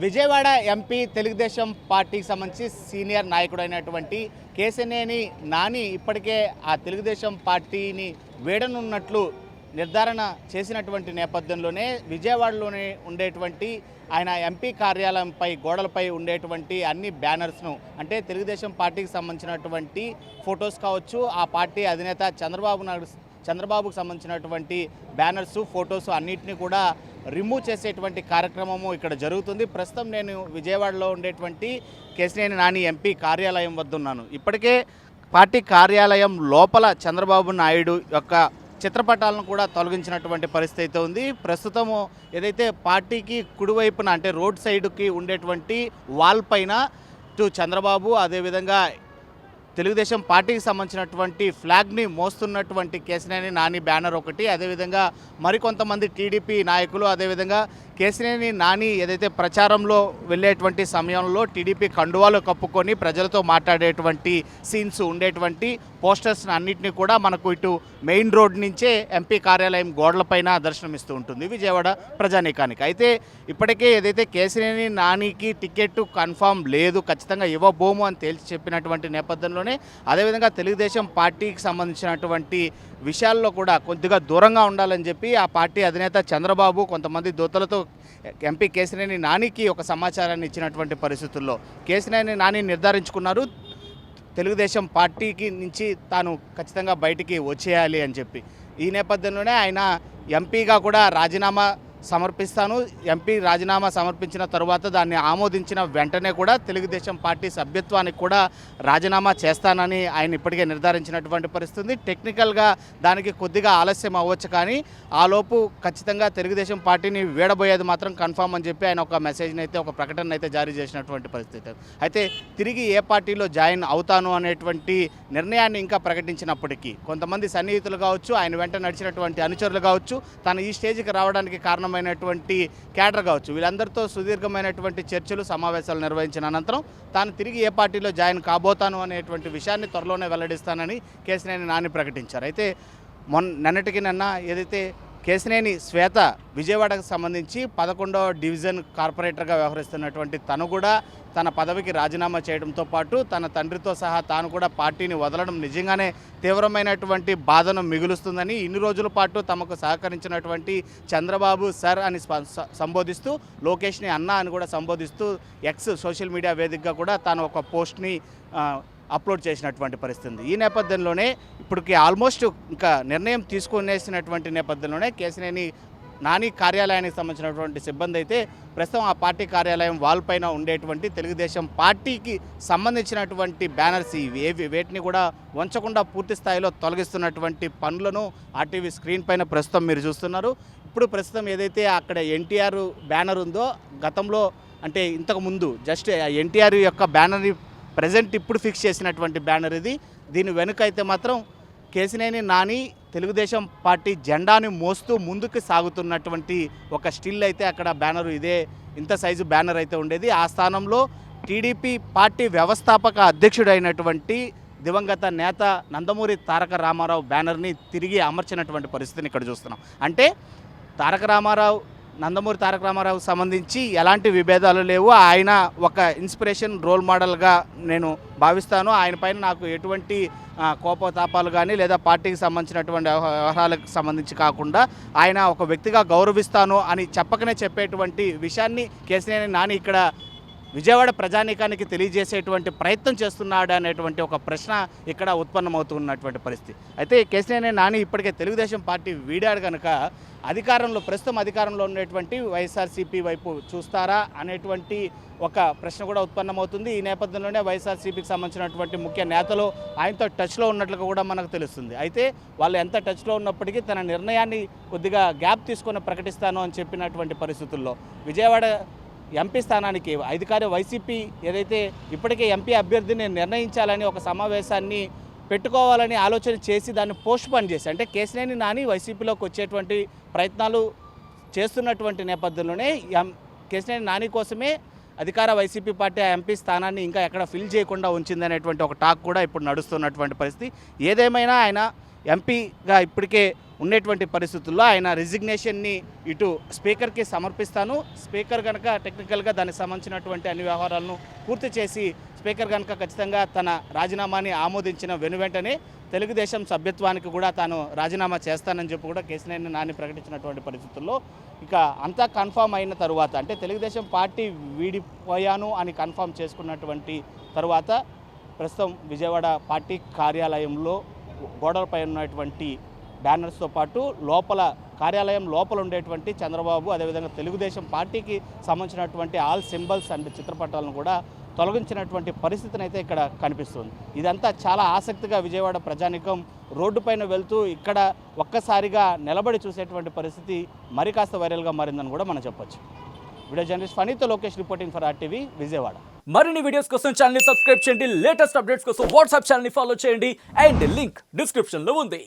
Vijayawada MP Telugu Desam పార్టీకి సంబంధించి senior నాయకుడైనటువంటి Kesineni Nani ఇప్పటికే ఆ తెలుగుదేశం పార్టీని వీడనున్నట్లు నిర్ధారణ చేసినటువంటి నేపథ్యంలోనే విజయవాడలోనే ఉండేటువంటి ఆయన ఎంపీ కార్యాలయంపై గోడలపై ఉండేటువంటి అన్ని బ్యానర్స్ను అంటే తెలుగుదేశం పార్టీకి సంబంధించినటువంటి ఫొటోస్ కావచ్చు, ఆ పార్టీ అధినేత చంద్రబాబుకు సంబంధించినటువంటి బ్యానర్స్ ఫొటోస్ అన్నిటిని కూడా రిమూవ్ చేసేటువంటి కార్యక్రమము ఇక్కడ జరుగుతుంది. ప్రస్తుతం నేను విజయవాడలో ఉండేటువంటి కేశినేని నాని ఎంపీ కార్యాలయం వద్ద ఉన్నాను. ఇప్పటికే పార్టీ కార్యాలయం లోపల చంద్రబాబు నాయుడు యొక్క చిత్రపటాలను కూడా తొలగించినటువంటి పరిస్థితి అయితే ఉంది. ప్రస్తుతము ఏదైతే పార్టీకి కుడివైపున అంటే రోడ్ సైడ్కి ఉండేటువంటి వాల్ పైన ఇటు చంద్రబాబు, అదేవిధంగా తెలుగుదేశం పార్టీకి సంబంధించినటువంటి ఫ్లాగ్ని మోస్తున్నటువంటి కేశినేని నాని బ్యానర్ ఒకటి, అదేవిధంగా మరికొంతమంది టీడీపీ నాయకులు, అదేవిధంగా కేశినేని నాని ఏదైతే ప్రచారంలో వెళ్ళేటువంటి సమయంలో టీడీపీ కండువాలు కప్పుకొని ప్రజలతో మాట్లాడేటువంటి సీన్స్ ఉండేటువంటి పోస్టర్స్ అన్నింటినీ కూడా మనకు ఇటు మెయిన్ రోడ్ నుంచే ఎంపీ కార్యాలయం గోడలపైన దర్శనమిస్తూ ఉంటుంది విజయవాడ ప్రజానీకానికి. అయితే ఇప్పటికే ఏదైతే కేశినేని నానికి టికెట్ కన్ఫామ్ లేదు, ఖచ్చితంగా ఇవ్వబోము అని తేల్చి చెప్పినటువంటి నేపథ్యంలోనే అదేవిధంగా తెలుగుదేశం పార్టీకి సంబంధించినటువంటి విషయాల్లో కూడా కొద్దిగా దూరంగా ఉండాలని చెప్పి ఆ పార్టీ అధినేత చంద్రబాబు కొంతమంది దూతలతో ఎంపీ కేశినేని నానికి ఒక సమాచారాన్ని ఇచ్చినటువంటి పరిస్థితుల్లో కేశినేని నాని నిర్ధారించుకున్నారు తెలుగుదేశం పార్టీకి నుంచి తాను ఖచ్చితంగా బయటికి వచ్చేయాలి అని చెప్పి. ఈ నేపథ్యంలోనే ఆయన ఎంపీగా కూడా రాజీనామా సమర్పిస్తాను, ఎంపీ రాజీనామా సమర్పించిన తరువాత దాన్ని ఆమోదించిన వెంటనే కూడా తెలుగుదేశం పార్టీ సభ్యత్వానికి కూడా రాజీనామా చేస్తానని ఆయన ఇప్పటికే నిర్ధారించినటువంటి పరిస్థితి. టెక్నికల్గా దానికి కొద్దిగా ఆలస్యం అవ్వచ్చు, కానీ ఆలోపు ఖచ్చితంగా తెలుగుదేశం పార్టీని వీడబోయేది మాత్రం కన్ఫామ్ అని చెప్పి ఆయన ఒక మెసేజ్ని అయితే ఒక ప్రకటన అయితే జారీ చేసినటువంటి పరిస్థితి. అయితే తిరిగి ఏ పార్టీలో జాయిన్ అవుతాను అనేటువంటి నిర్ణయాన్ని ఇంకా ప్రకటించినప్పటికీ కొంతమంది సన్నిహితులు కావచ్చు, ఆయన వెంట నడిచినటువంటి అనుచరులు కావచ్చు, తను ఈ స్టేజ్కి రావడానికి కారణమైనటువంటి క్యాడర్ కావచ్చు, వీళ్ళందరితో సుదీర్ఘమైనటువంటి చర్చలు సమావేశాలు నిర్వహించిన అనంతరం తాను తిరిగి ఏ పార్టీలో జాయిన్ కాబోతాను అనేటువంటి విషయాన్ని త్వరలోనే వెల్లడిస్తానని కేశినేని నాని ప్రకటించారు. అయితే నిన్నటికి ఏదైతే కేశినేని శ్వేత విజయవాడకు సంబంధించి 11వ డివిజన్ కార్పొరేటర్గా వ్యవహరిస్తున్నటువంటి తను కూడా తన పదవికి రాజీనామా చేయడంతో పాటు తన తండ్రితో సహా తాను కూడా పార్టీని వదలడం నిజంగానే తీవ్రమైనటువంటి బాధను మిగులుస్తుందని, ఇన్ని రోజుల పాటు తమకు సహకరించినటువంటి చంద్రబాబు సార్ అని సంబోధిస్తూ, లోకేష్ని అన్న అని కూడా సంబోధిస్తూ ఎక్స్ సోషల్ మీడియా వేదికగా కూడా తాను ఒక పోస్ట్ని అప్లోడ్ చేసినటువంటి పరిస్థితి. ఈ నేపథ్యంలోనే ఇప్పటికి ఆల్మోస్ట్ ఇంకా నిర్ణయం తీసుకునేసినటువంటి నేపథ్యంలోనే కేశినేని నాని కార్యాలయానికి సంబంధించినటువంటి సిబ్బంది అయితే ప్రస్తుతం ఆ పార్టీ కార్యాలయం వాల్ పైన ఉండేటువంటి తెలుగుదేశం పార్టీకి సంబంధించినటువంటి బ్యానర్స్ వేటిని కూడా వంచకుండా పూర్తి స్థాయిలో తొలగిస్తున్నటువంటి పనులను ఆర్టీవీ స్క్రీన్ పైన ప్రస్తుతం మీరు చూస్తున్నారు. ఇప్పుడు ప్రస్తుతం ఏదైతే అక్కడ ఎన్టీఆర్ బ్యానర్ ఉందో, గతంలో అంటే ఇంతకు ముందు జస్ట్ ఎన్టీఆర్ యొక్క బ్యానర్ని ప్రజెంట్ ఇప్పుడు ఫిక్స్ చేసినటువంటి బ్యానర్ ఇది. దీని వెనుక అయితే మాత్రం కేశినేని నాని తెలుగుదేశం పార్టీ జెండాని మోస్తూ ముందుకు సాగుతున్నటువంటి ఒక స్టిల్ అయితే అక్కడ బ్యానరు ఇంత సైజు బ్యానర్ అయితే ఉండేది. ఆ స్థానంలో టీడీపీ పార్టీ వ్యవస్థాపక అధ్యక్షుడైనటువంటి దివంగత నేత నందమూరి తారక రామారావు బ్యానర్ని తిరిగి అమర్చినటువంటి పరిస్థితిని ఇక్కడ చూస్తున్నాం. అంటే నందమూరి తారక రామారావుకు సంబంధించి ఎలాంటి విభేదాలు లేవు, ఆయన ఒక ఇన్స్పిరేషన్ రోల్ మోడల్గా నేను భావిస్తాను, ఆయన పైన నాకు ఎటువంటి కోపతాపాలు కానీ లేదా పార్టీకి సంబంధించినటువంటి వ్యవహారాలకు సంబంధించి కాకుండా ఆయన ఒక వ్యక్తిగా గౌరవిస్తాను అని చెప్పకనే చెప్పేటువంటి విషయాన్ని కేశినేని నాని ఇక్కడ విజయవాడ ప్రజానీకానికి తెలియజేసేటువంటి ప్రయత్నం చేస్తున్నాడు అనేటువంటి ఒక ప్రశ్న ఇక్కడ ఉత్పన్నమవుతున్నటువంటి పరిస్థితి. అయితే కేశినేని నాని ఇప్పటికే తెలుగుదేశం పార్టీ వీడాడు కనుక ప్రస్తుతం అధికారంలో ఉన్నటువంటి వైఎస్ఆర్సీపీ వైపు చూస్తారా అనేటువంటి ఒక ప్రశ్న కూడా ఉత్పన్నమవుతుంది. ఈ నేపథ్యంలోనే వైఎస్ఆర్సీపీకి సంబంధించినటువంటి ముఖ్య నేతలు ఆయనతో టచ్లో ఉన్నట్లుగా కూడా మనకు తెలుస్తుంది. అయితే వాళ్ళు ఎంత టచ్లో ఉన్నప్పటికీ తన నిర్ణయాన్ని కొద్దిగా గ్యాప్ తీసుకొని ప్రకటిస్తాను అని చెప్పినటువంటి పరిస్థితుల్లో విజయవాడ ఎంపీ స్థానానికి అధికార వైసీపీ ఏదైతే ఇప్పటికే ఎంపీ అభ్యర్థిని నిర్ణయించాలని ఒక సమావేశాన్ని పెట్టుకోవాలని ఆలోచన చేసి దాన్ని పోస్ట్పోన్ చేసి, అంటే కేశినేని నాని వైసీపీలోకి వచ్చేటువంటి ప్రయత్నాలు చేస్తున్నటువంటి నేపథ్యంలోనే కేశినేని నాని కోసమే అధికార వైసీపీ పార్టీ ఆ ఎంపీ స్థానాన్ని ఇంకా ఎక్కడ ఫిల్ చేయకుండా ఉంచిందనేటువంటి ఒక టాక్ కూడా ఇప్పుడు నడుస్తున్నటువంటి పరిస్థితి. ఏదేమైనా ఆయన ఎంపీగా ఇప్పటికే ఉన్నటువంటి పరిస్థితుల్లో ఆయన రిజిగ్నేషన్ని ఇటు స్పీకర్కి సమర్పిస్తాను, స్పీకర్ కనుక టెక్నికల్గా దానికి సంబంధించినటువంటి అన్ని వ్యవహారాలను పూర్తి చేసి స్పీకర్ కనుక ఖచ్చితంగా తన రాజీనామాని ఆమోదించిన వెనువెంటనే తెలుగుదేశం సభ్యత్వానికి కూడా తాను రాజీనామా చేస్తానని చెప్పి కూడా కేశినేని నాని ప్రకటించినటువంటి పరిస్థితుల్లో ఇక అంతా కన్ఫామ్ అయిన తరువాత, అంటే తెలుగుదేశం పార్టీ వీడిపోయాను అని కన్ఫామ్ చేసుకున్నటువంటి తరువాత ప్రస్తుతం విజయవాడ పార్టీ కార్యాలయంలో గోడలపై ఉన్నటువంటి బ్యానర్స్తో పాటు కార్యాలయం లోపల ఉండేటువంటి చంద్రబాబు, అదేవిధంగా తెలుగుదేశం పార్టీకి సంబంధించినటువంటి ఆల్ సింబల్స్ అండ్ చిత్రపటాలను కూడా తొలగించినటువంటి పరిస్థితిని అయితే ఇక్కడ కనిపిస్తుంది. ఇదంతా చాలా ఆసక్తిగా విజయవాడ ప్రజానికం రోడ్డుపైన వెళ్తూ ఇక్కడ ఒక్కసారిగా నిలబడి చూసేటువంటి పరిస్థితి మరి కాస్త వైరల్గా మారిందని కూడా మనం చెప్పొచ్చు. వీడియో జర్నలిస్ట్ ఫనీతో Lokesh reporting for RTV Vijayawada. మరిన్ని వీడియోస్ కోసం ఛానల్ ని సబ్స్క్రైబ్ చేయండి, లేటెస్ట్ అప్డేట్స్ కోసం వాట్సాప్ ఛానల్ ని ఫాలో చేయండి అండ్ లింక్ డిస్క్రిప్షన్ లో ఉంది.